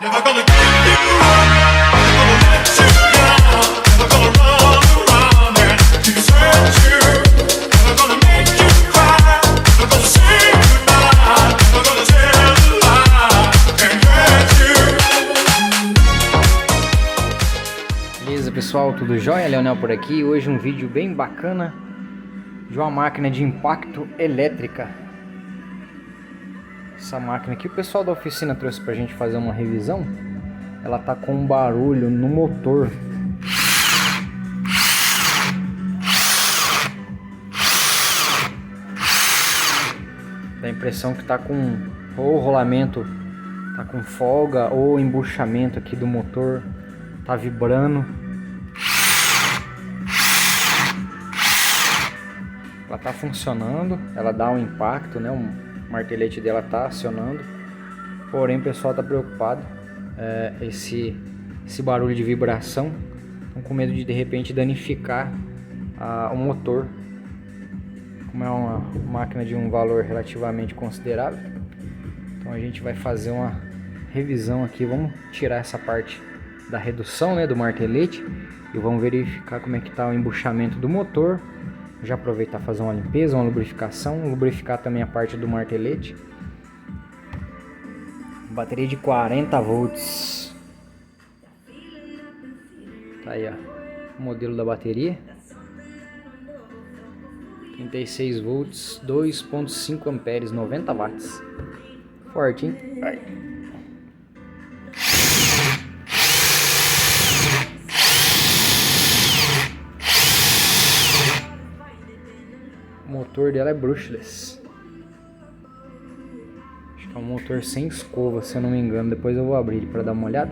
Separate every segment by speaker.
Speaker 1: Never gonna give you up, never gonna let you down, never gonna run around and desert you, never gonna make you cry, never gonna say goodbye, never gonna tell a lie and hurt you.
Speaker 2: Beleza, pessoal, tudo jóia? Leonel por aqui. Hoje um vídeo bem bacana de uma máquina de impacto elétrica. Essa máquina aqui o pessoal da oficina trouxe pra gente fazer uma revisão. Ela tá com um barulho no motor. Dá a impressão que tá com ou rolamento, tá com folga, ou embuchamento aqui do motor, tá vibrando. Ela tá funcionando, ela dá um impacto, né? O martelete dela tá acionando, porém o pessoal tá preocupado, esse barulho de vibração, estão com medo de repente danificar o motor. Como é uma máquina de um valor relativamente considerável, então a gente vai fazer uma revisão aqui. Vamos tirar essa parte da redução, né, do martelete, e vamos verificar como é que tá o embuchamento do motor. Já aproveitar e fazer uma limpeza, uma lubrificação, lubrificar também a parte do martelete. Bateria de 40 volts. Tá aí, ó, o modelo da bateria. 36 volts, 2.5 amperes, 90 watts. Forte, hein? Ai. O motor dela é brushless. Acho que é um motor sem escova, se eu não me engano. Depois eu vou abrir ele para dar uma olhada.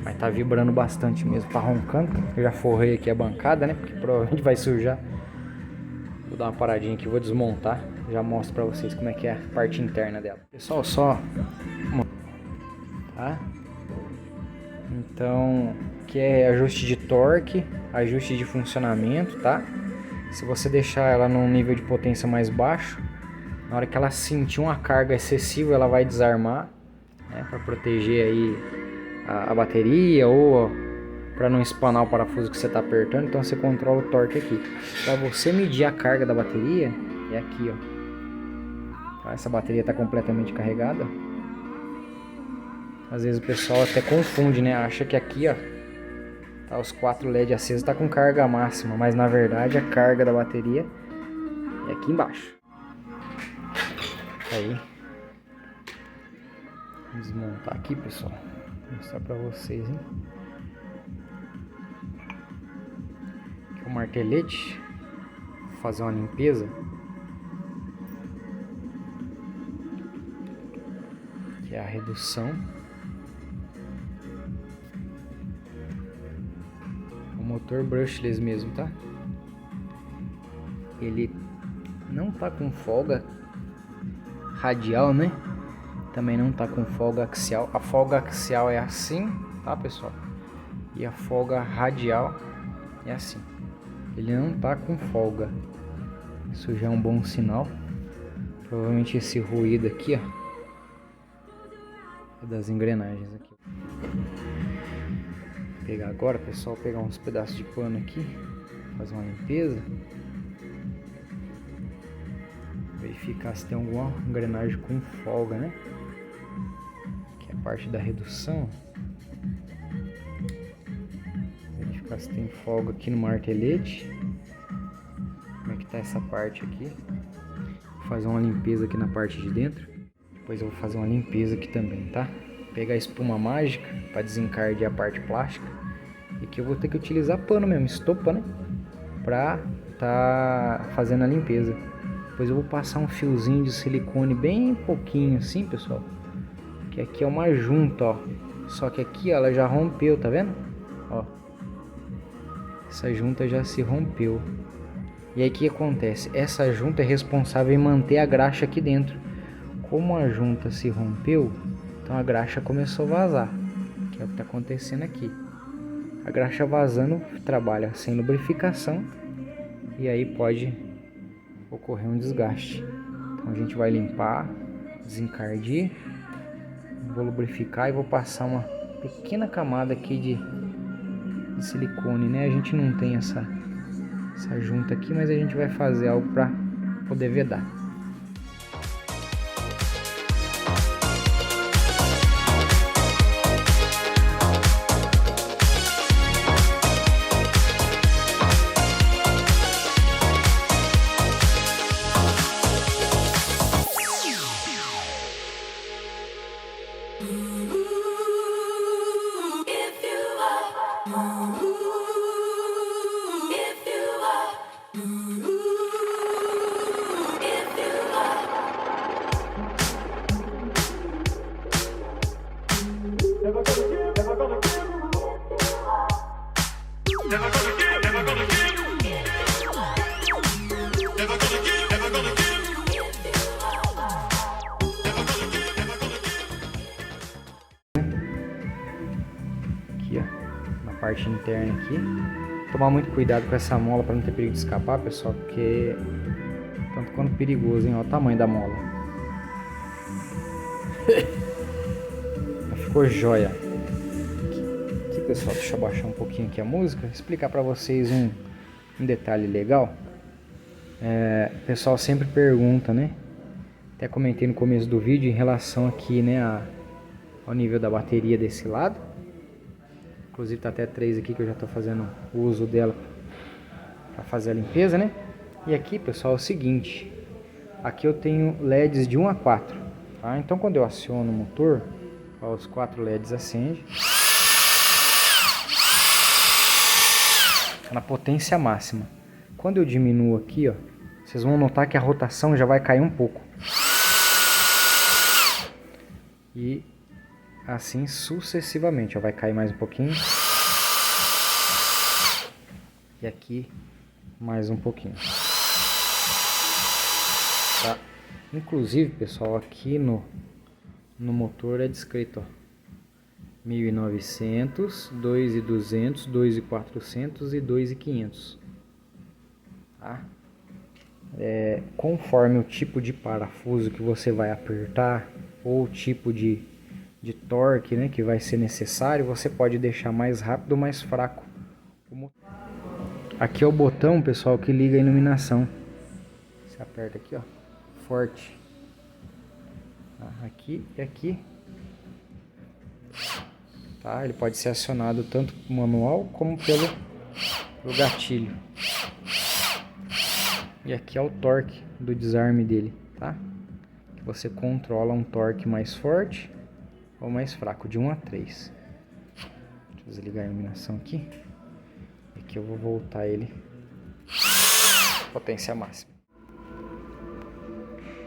Speaker 2: Mas tá vibrando bastante mesmo, tá roncando. Eu já forrei aqui a bancada, né? Porque provavelmente vai sujar. Vou dar uma paradinha aqui, vou desmontar. Já mostro para vocês como é que é a parte interna dela. Pessoal, só... tá? Então, aqui é ajuste de torque, ajuste de funcionamento, tá? Se você deixar ela num nível de potência mais baixo, na hora que ela sentir uma carga excessiva, ela vai desarmar, né, para proteger aí a bateria, ou para não espanar o parafuso que você está apertando. Então você controla o torque aqui. Para você medir a carga da bateria, é aqui, ó. Essa bateria está completamente carregada. Às vezes o pessoal até confunde, né? Acha que aqui, ó, tá, os 4 LED acesos tá com carga máxima, mas na verdade a carga da bateria é aqui embaixo. Aí, vou desmontar aqui, pessoal, vou mostrar pra vocês, hein? Aqui é o martelete. Vou fazer uma limpeza. Aqui é a redução. Motor brushless mesmo, tá? Ele não tá com folga radial, né? Também não tá com folga axial. A folga axial é assim, tá, pessoal? E a folga radial é assim. Ele não tá com folga. Isso já é um bom sinal. Provavelmente esse ruído aqui, ó, é das engrenagens aqui. Pegar agora, pessoal, pegar uns pedaços de pano aqui, fazer uma limpeza, verificar se tem alguma engrenagem com folga, né? Que é a parte da redução. Verificar se tem folga aqui no martelete. Como é que tá essa parte aqui? Vou fazer uma limpeza aqui na parte de dentro. Depois eu vou fazer uma limpeza aqui também, tá? Pegar a espuma mágica para desencardear a parte plástica. E aqui eu vou ter que utilizar pano mesmo, estopa, né? Pra tá fazendo a limpeza. Depois eu vou passar um fiozinho de silicone bem pouquinho assim, pessoal. Que aqui é uma junta, ó. Só que aqui ó, ela já rompeu, tá vendo? Ó. Essa junta já se rompeu. E aí o que acontece? Essa junta é responsável em manter a graxa aqui dentro. Como a junta se rompeu, então a graxa começou a vazar, que é o que está acontecendo aqui. A graxa vazando trabalha sem lubrificação e aí pode ocorrer um desgaste. Então a gente vai limpar, desencardir Vou lubrificar e vou passar uma pequena camada aqui de silicone, né? A gente não tem essa junta aqui, mas a gente vai fazer algo para poder vedar. Aqui, ó, na parte interna aqui. Tomar muito cuidado com essa mola para não ter perigo de escapar, pessoal, porque tanto quanto perigoso, hein? Olha o tamanho da mola. Ficou joia. Aqui, pessoal, deixa eu baixar um pouquinho aqui a música, explicar para vocês um detalhe legal. O pessoal sempre pergunta, né? Até comentei no começo do vídeo em relação aqui, né, ao nível da bateria desse lado. Inclusive tá até 3 aqui que eu já tô fazendo o uso dela para fazer a limpeza, né? E aqui, pessoal, é o seguinte. Aqui eu tenho LEDs de 1 a 4, tá? Então quando eu aciono o motor, ó, os 4 LEDs acendem na potência máxima. Quando eu diminuo aqui, ó, vocês vão notar que a rotação já vai cair um pouco. E assim sucessivamente, ó, vai cair mais um pouquinho. E aqui mais um pouquinho. Tá? Inclusive, pessoal, aqui no motor é descrito, ó, 1900, 2200, 2400 e 2500. Tá? Conforme o tipo de parafuso que você vai apertar ou o tipo de torque, né, que vai ser necessário, você pode deixar mais rápido ou mais fraco o motor. Aqui é o botão, pessoal, que liga a iluminação. Você aperta aqui, ó, forte, tá? Aqui e aqui, tá? Ele pode ser acionado tanto manual como pelo gatilho. E aqui é o torque do desarme dele, tá? Que você controla um torque mais forte ou mais fraco, de 1 a 3. Deixa eu desligar a iluminação aqui. Aqui eu vou voltar ele potência máxima.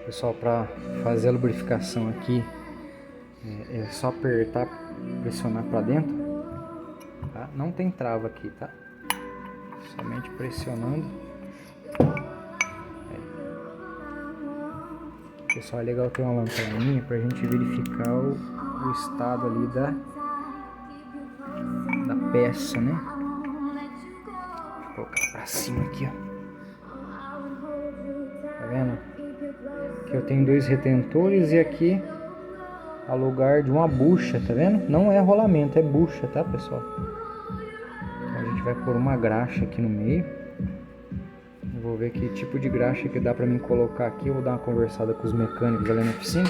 Speaker 2: Pessoal, para fazer a lubrificação aqui, é só apertar, pressionar para dentro, tá? Não tem trava aqui, tá? Somente pressionando. Pessoal, é legal ter uma lanterninha pra gente verificar o estado ali da peça, né? Vou colocar pra cima aqui, ó. Tá vendo? Aqui eu tenho 2 retentores e aqui há lugar de uma bucha, tá vendo? Não é rolamento, é bucha, tá, pessoal? Então a gente vai pôr uma graxa aqui no meio. Vou ver que tipo de graxa que dá pra mim colocar aqui. Eu vou dar uma conversada com os mecânicos ali na oficina,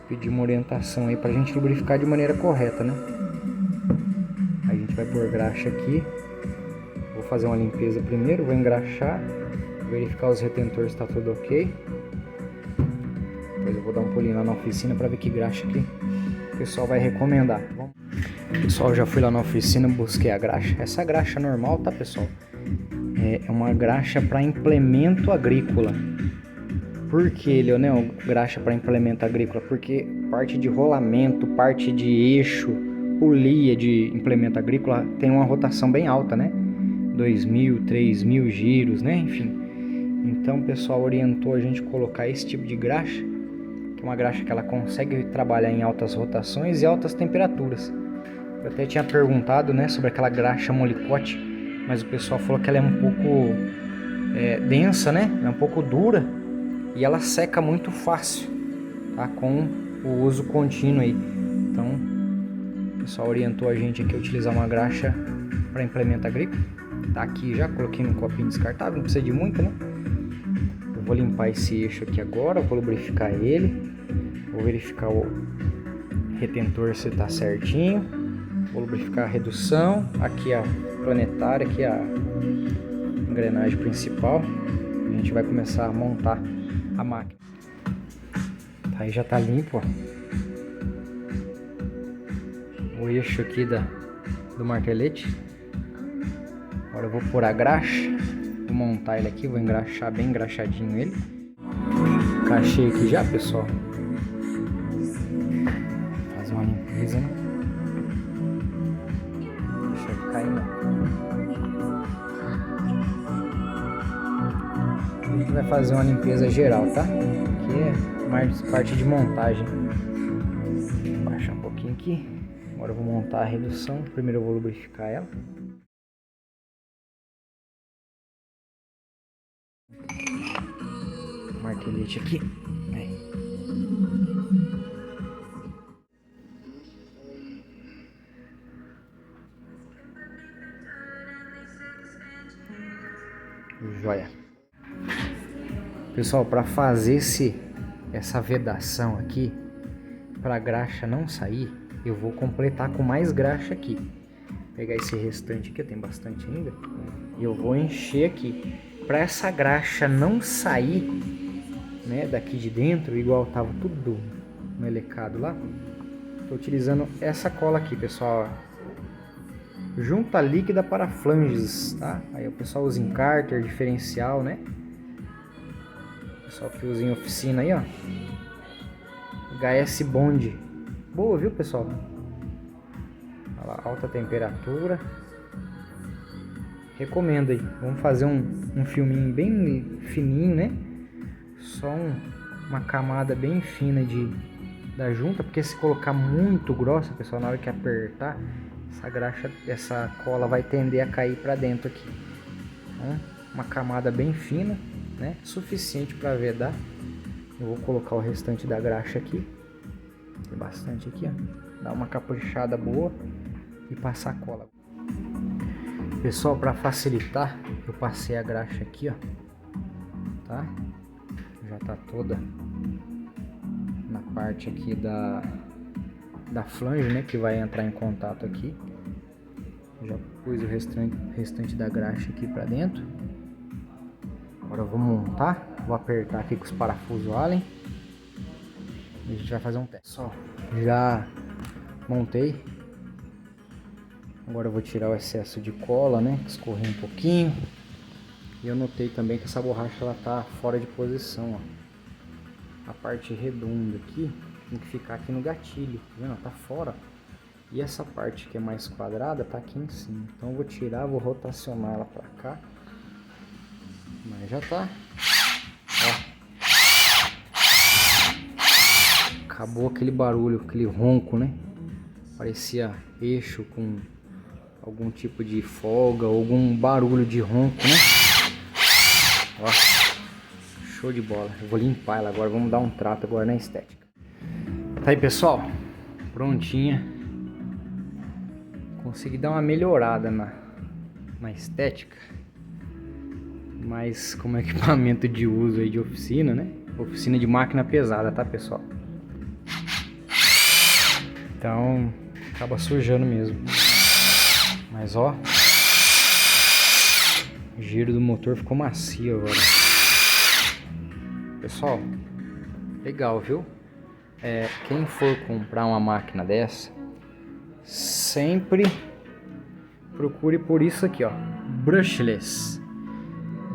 Speaker 2: pedir uma orientação aí pra gente lubrificar de maneira correta, né? Aí a gente vai pôr graxa aqui. Vou fazer uma limpeza primeiro, vou engraxar, verificar os retentores se tá tudo ok. Depois eu vou dar um pulinho lá na oficina pra ver que graxa que o pessoal vai recomendar. Bom, pessoal, já fui lá na oficina, busquei a graxa. Essa graxa normal, tá, pessoal? É uma graxa para implemento agrícola. Por que, Leonel, graxa para implemento agrícola? Porque parte de rolamento, parte de eixo, polia de implemento agrícola tem uma rotação bem alta, né? 2.000, 3.000 giros, né? Enfim. Então o pessoal orientou a gente colocar esse tipo de graxa, que é uma graxa que ela consegue trabalhar em altas rotações e altas temperaturas. Eu até tinha perguntado, né, sobre aquela graxa molicote, mas o pessoal falou que ela é um pouco densa, né? É um pouco dura e ela seca muito fácil, tá? Com o uso contínuo aí. Então, o pessoal orientou a gente aqui a utilizar uma graxa para implemento agrícola. Tá aqui já, coloquei num copinho descartável, não precisa de muito, né? Eu vou limpar esse eixo aqui agora, vou lubrificar ele, vou verificar o retentor se tá certinho, vou lubrificar a redução, aqui a planetária, aqui a engrenagem principal. A gente vai começar a montar a máquina. Aí já tá limpo, ó. O eixo aqui do martelete. Agora eu vou pôr a graxa, vou montar ele aqui, vou engraxar bem engraxadinho ele. Encaixei aqui já, pessoal. Faz uma limpeza, né? Deixa ele cair, não. A gente vai fazer uma limpeza geral, tá? Aqui é mais parte de montagem. Vou baixar um pouquinho aqui. Agora eu vou montar a redução. Primeiro eu vou lubrificar ela. Martelete aqui. Aí. Joia. Pessoal, para fazer essa vedação aqui, para a graxa não sair, eu vou completar com mais graxa aqui. Vou pegar esse restante aqui, tem bastante ainda, e eu vou encher aqui. Para essa graxa não sair, né, daqui de dentro, igual tava tudo melecado lá, tô utilizando essa cola aqui, pessoal. Junta líquida para flanges, tá? Aí o pessoal usa em cárter, diferencial, né? Pessoal que usa em oficina aí, ó. HS Bond. Boa, viu, pessoal? Olha lá, alta temperatura. Recomendo aí. Vamos fazer um filminho bem fininho, né? Só uma camada bem fina da junta, porque se colocar muito grossa, pessoal, na hora que apertar, essa graxa, essa cola vai tender a cair para dentro aqui. Então, uma camada bem fina, né? Suficiente para vedar. Eu vou colocar o restante da graxa aqui. Tem bastante aqui, ó. Dar uma caprichada boa e passar a cola. Pessoal, para facilitar, eu passei a graxa aqui, ó. Tá? Já tá toda na parte aqui da flange, né, que vai entrar em contato aqui. Já pus o restante da graxa aqui para dentro. Agora eu vou montar, vou apertar aqui com os parafusos Allen e a gente vai fazer um teste. Só já montei. Agora eu vou tirar o excesso de cola, né, que escorreu um pouquinho. E eu notei também que essa borracha ela tá fora de posição, ó. A parte redonda aqui tem que ficar aqui no gatilho, tá vendo? Tá fora. E essa parte que é mais quadrada tá aqui em cima. Então eu vou tirar, vou rotacionar ela pra cá. Mas já tá. Ó. Acabou aquele barulho, aquele ronco, né? Parecia eixo com algum tipo de folga, algum barulho de ronco, né? Ó. Show de bola. Eu vou limpar ela agora, vamos dar um trato agora na estética. Tá aí, pessoal, prontinha. Consegui dar uma melhorada na estética, mas como equipamento de uso aí de oficina, né? Oficina de máquina pesada, tá, pessoal? Então acaba sujando mesmo. Mas ó, o giro do motor ficou macio agora. Pessoal, legal, viu? Quem for comprar uma máquina dessa, sempre procure por isso aqui, ó, brushless,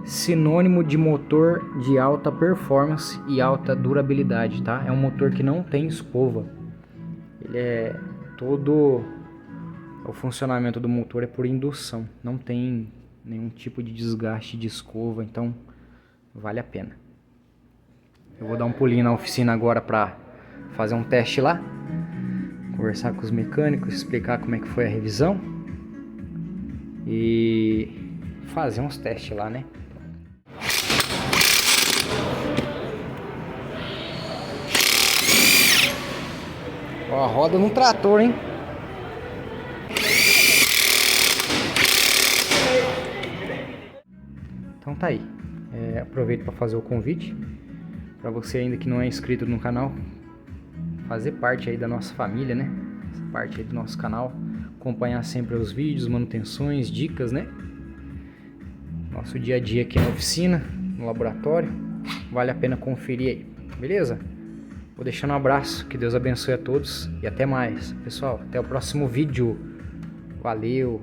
Speaker 2: sinônimo de motor de alta performance e alta durabilidade, tá? É um motor que não tem escova. Ele é todo, o funcionamento do motor é por indução, não tem nenhum tipo de desgaste de escova, então vale a pena. Eu vou dar um pulinho na oficina agora para fazer um teste lá, conversar com os mecânicos, explicar como é que foi a revisão e fazer uns testes lá, né? Ó, a roda num trator, hein? Então tá aí. Aproveito para fazer o convite para você ainda que não é inscrito no canal, fazer parte aí da nossa família, né? Essa parte aí do nosso canal, acompanhar sempre os vídeos, manutenções, dicas, né? Nosso dia a dia aqui na oficina, no laboratório, vale a pena conferir aí, beleza? Vou deixando um abraço, que Deus abençoe a todos e até mais, pessoal. Até o próximo vídeo. Valeu!